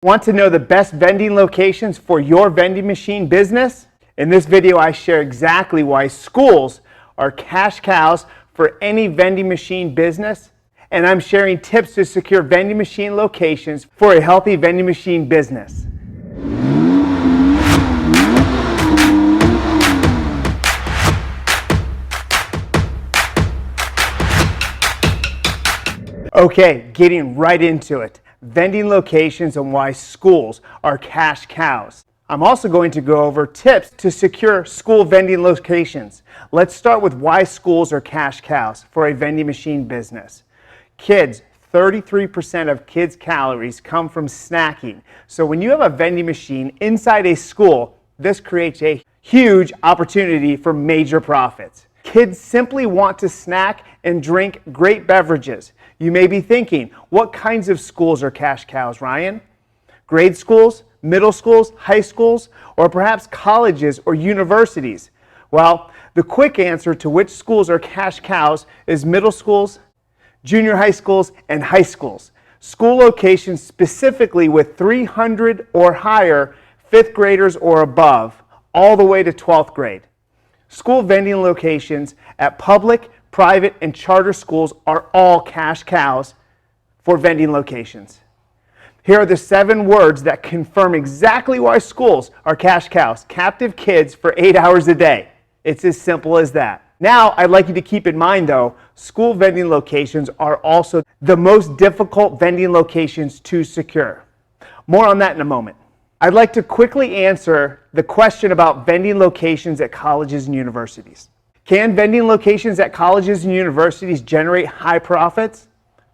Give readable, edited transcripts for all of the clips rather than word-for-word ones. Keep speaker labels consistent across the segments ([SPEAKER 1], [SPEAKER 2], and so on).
[SPEAKER 1] Want to know the best vending locations for your vending machine business? In this video, I share exactly why schools are cash cows for any vending machine business, and I'm sharing tips to secure vending machine locations for a healthy vending machine business. Okay, getting right into it. Vending locations and why schools are cash cows. I'm also going to go over tips to secure school vending locations. Let's start with why schools are cash cows for a vending machine business. Kids, 33% of kids' calories come from snacking. So when you have a vending machine inside a school, this creates a huge opportunity for major profits. Kids simply want to snack and drink great beverages. You may be thinking, what kinds of schools are cash cows, Ryan? Grade schools, middle schools, high schools, or perhaps colleges or universities? Well, the quick answer to which schools are cash cows is middle schools, junior high schools, and high schools. School locations specifically with 300 or higher fifth graders or above, all the way to 12th grade. School vending locations at public, private, and charter schools are all cash cows for vending locations. Here are the 7 words that confirm exactly why schools are cash cows. Captive kids for 8 hours a day. It's as simple as that. Now, I'd like you to keep in mind, though, school vending locations are also the most difficult vending locations to secure. More on that in a moment. I'd like to quickly answer the question about vending locations at colleges and universities. Can vending locations at colleges and universities generate high profits?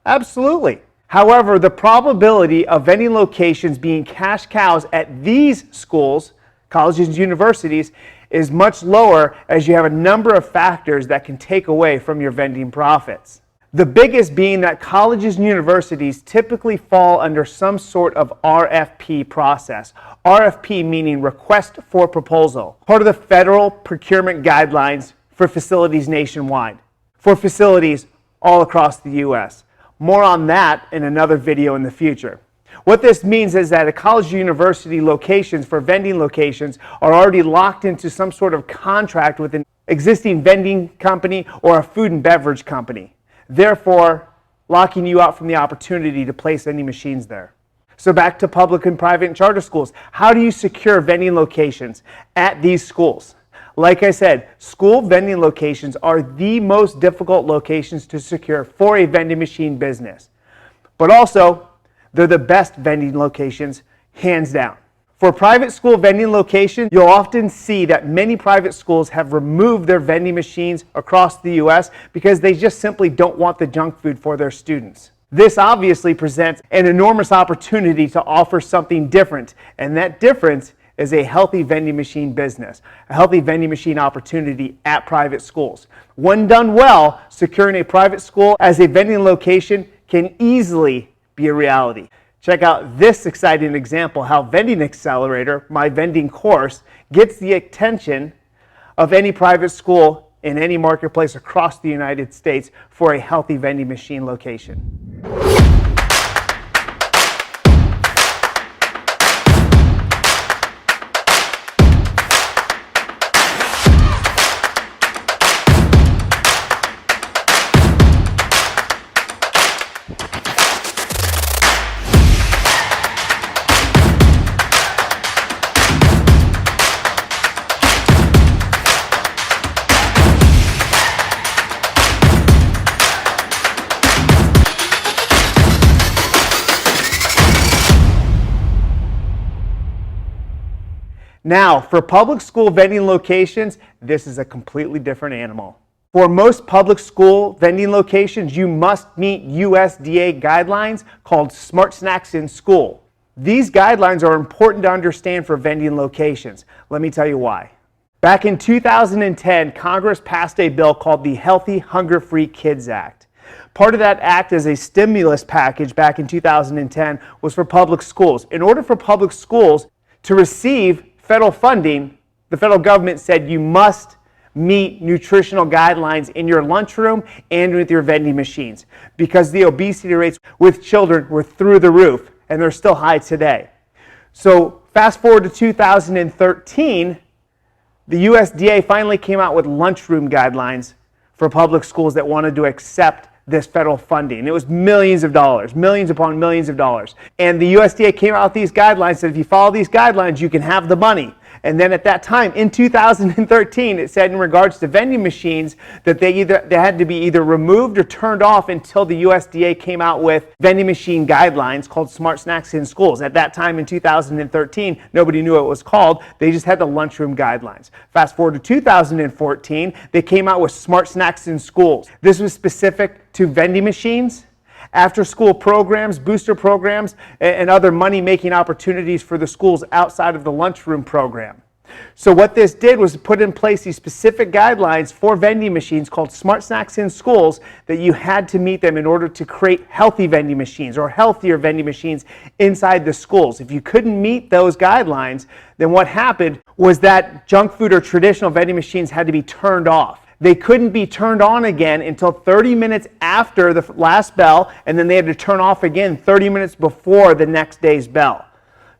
[SPEAKER 1] Absolutely. However, the probability of vending locations being cash cows at these schools, colleges and universities, is much lower as you have a number of factors that can take away from your vending profits. The biggest being that colleges and universities typically fall under some sort of RFP process. RFP meaning request for proposal, part of the federal procurement guidelines for facilities nationwide, for facilities all across the U.S. More on that in another video in the future. What this means is that a college or university locations for vending locations are already locked into some sort of contract with an existing vending company or a food and beverage company, therefore locking you out from the opportunity to place any machines there. So back to public and private and charter schools. How do you secure vending locations at these schools? Like I said, school vending locations are the most difficult locations to secure for a vending machine business. But also, they're the best vending locations, hands down. For private school vending locations, you'll often see that many private schools have removed their vending machines across the U.S. because they just simply don't want the junk food for their students. This obviously presents an enormous opportunity to offer something different, and that difference is a healthy vending machine business, a healthy vending machine opportunity at private schools. When done well, securing a private school as a vending location can easily be a reality. Check out this exciting example how Vending Accelerator, my vending course, gets the attention of any private school in any marketplace across the United States for a healthy vending machine location. Now, for public school vending locations, this is a completely different animal. For most public school vending locations, you must meet USDA guidelines called Smart Snacks in School. These guidelines are important to understand for vending locations. Let me tell you why. Back in 2010, Congress passed a bill called the Healthy Hunger-Free Kids Act. Part of that act as a stimulus package back in 2010 was for public schools. In order for public schools to receive federal funding, the federal government said you must meet nutritional guidelines in your lunchroom and with your vending machines because the obesity rates with children were through the roof and they're still high today. So fast forward to 2013, the USDA finally came out with lunchroom guidelines for public schools that wanted to accept this federal funding. It was millions of dollars, millions upon millions of dollars. And the USDA came out with these guidelines, said if you follow these guidelines, you can have the money. And then at that time, in 2013, it said in regards to vending machines that they had to be either removed or turned off until the USDA came out with vending machine guidelines called Smart Snacks in Schools. At that time in 2013, nobody knew what it was called. They just had the lunchroom guidelines. Fast forward to 2014, they came out with Smart Snacks in Schools. This was specific to vending machines, after-school programs, booster programs, and other money-making opportunities for the schools outside of the lunchroom program. So what this did was put in place these specific guidelines for vending machines called Smart Snacks in Schools that you had to meet them in order to create healthy vending machines or healthier vending machines inside the schools. If you couldn't meet those guidelines, then what happened was that junk food or traditional vending machines had to be turned off. They couldn't be turned on again until 30 minutes after the last bell, and then they had to turn off again 30 minutes before the next day's bell.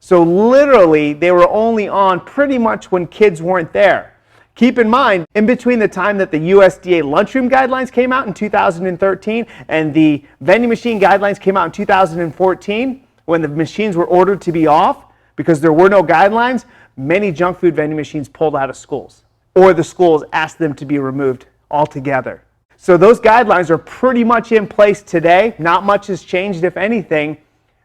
[SPEAKER 1] So literally, they were only on pretty much when kids weren't there. Keep in mind, in between the time that the USDA lunchroom guidelines came out in 2013 and the vending machine guidelines came out in 2014, when the machines were ordered to be off because there were no guidelines, many junk food vending machines pulled out of schools, or the schools asked them to be removed altogether. So those guidelines are pretty much in place today. Not much has changed, if anything.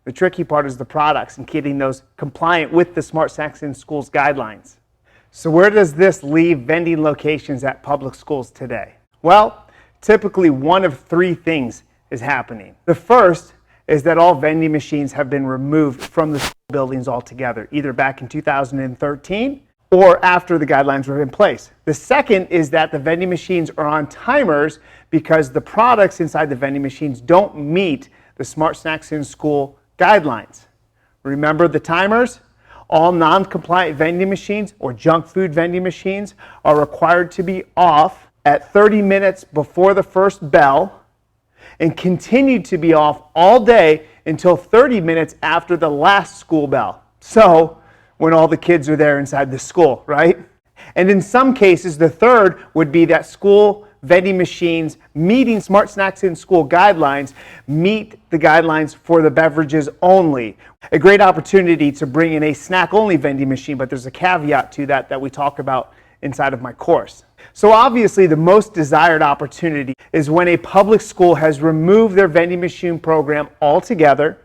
[SPEAKER 1] The tricky part is the products and getting those compliant with the Smart Snacks in Schools guidelines. So where does this leave vending locations at public schools today? Well, typically one of three things is happening. The first is that all vending machines have been removed from the school buildings altogether, either back in 2013 or after the guidelines were in place. The second is that the vending machines are on timers because the products inside the vending machines don't meet the Smart Snacks in School guidelines. Remember the timers? All non-compliant vending machines or junk food vending machines are required to be off at 30 minutes before the first bell and continue to be off all day until 30 minutes after the last school bell. So, when all the kids are there inside the school, right? And in some cases, the third would be that school vending machines meeting Smart Snacks in School guidelines meet the guidelines for the beverages only. A great opportunity to bring in a snack-only vending machine, but there's a caveat to that we talk about inside of my course. So obviously, the most desired opportunity is when a public school has removed their vending machine program altogether,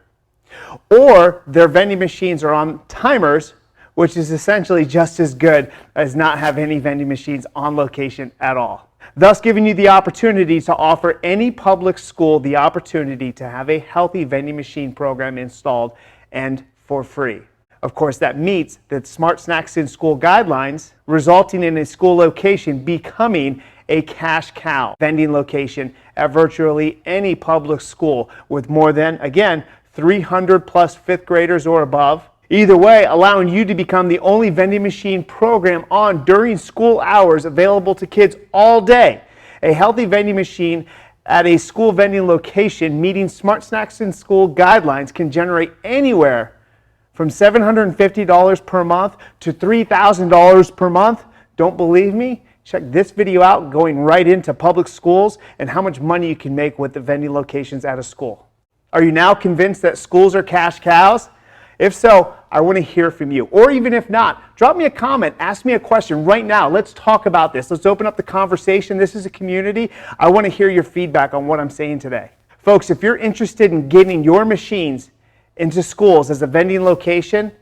[SPEAKER 1] or their vending machines are on timers, which is essentially just as good as not have any vending machines on location at all. Thus giving you the opportunity to offer any public school the opportunity to have a healthy vending machine program installed and for free. Of course, that meets the Smart Snacks in School guidelines, resulting in a school location becoming a cash cow vending location at virtually any public school with more than, again, 300 plus fifth graders or above. Either way, allowing you to become the only vending machine program on during school hours available to kids all day. A healthy vending machine at a school vending location meeting Smart Snacks in School guidelines can generate anywhere from $750 per month to $3,000 per month. Don't believe me? Check this video out going right into public schools and how much money you can make with the vending locations at a school. Are you now convinced that schools are cash cows? If so, I want to hear from you. Or even if not, drop me a comment, ask me a question right now. Let's talk about this. Let's open up the conversation. This is a community. I want to hear your feedback on what I'm saying today. Folks, if you're interested in getting your machines into schools as a vending location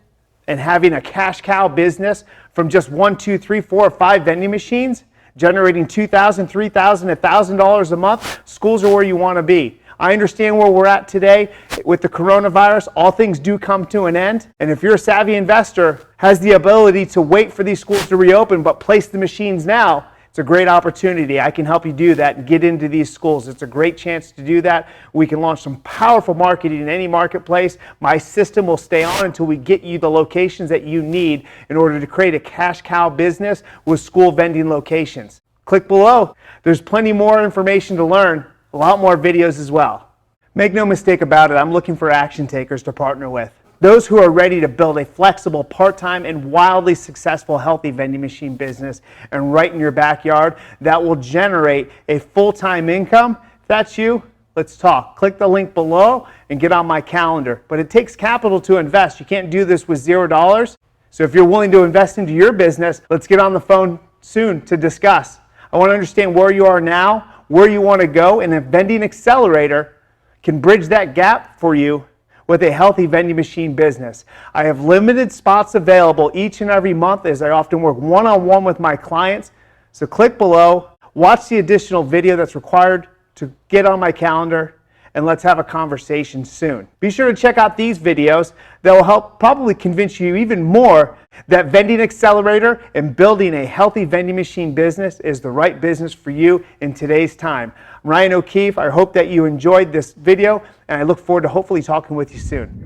[SPEAKER 1] and having a cash cow business from just 1, 2, 3, 4, or 5 vending machines, generating $2,000, $3,000, $1,000 a month, schools are where you want to be. I understand where we're at today with the coronavirus. All things do come to an end. And if you're a savvy investor, has the ability to wait for these schools to reopen but place the machines now, it's a great opportunity. I can help you do that and get into these schools. It's a great chance to do that. We can launch some powerful marketing in any marketplace. My system will stay on until we get you the locations that you need in order to create a cash cow business with school vending locations. Click below. There's plenty more information to learn. A lot more videos as well. Make no mistake about it, I'm looking for action takers to partner with. those who are ready to build a flexible, part-time, and wildly successful healthy vending machine business and right in your backyard that will generate a full-time income. If that's you, let's talk. Click the link below and get on my calendar. But it takes capital to invest. You can't do this with $0. So if you're willing to invest into your business, let's get on the phone soon to discuss. I want to understand where you are now, where you want to go, and if Vending Accelerator can bridge that gap for you with a healthy vending machine business. I have limited spots available each and every month as I often work one-on-one with my clients. So click below, watch the additional video that's required to get on my calendar, and let's have a conversation soon. Be sure to check out these videos that will help probably convince you even more that Vending Accelerator and building a healthy vending machine business is the right business for you in today's time. I'm Ryan O'Keefe. I hope that you enjoyed this video, and I look forward to hopefully talking with you soon.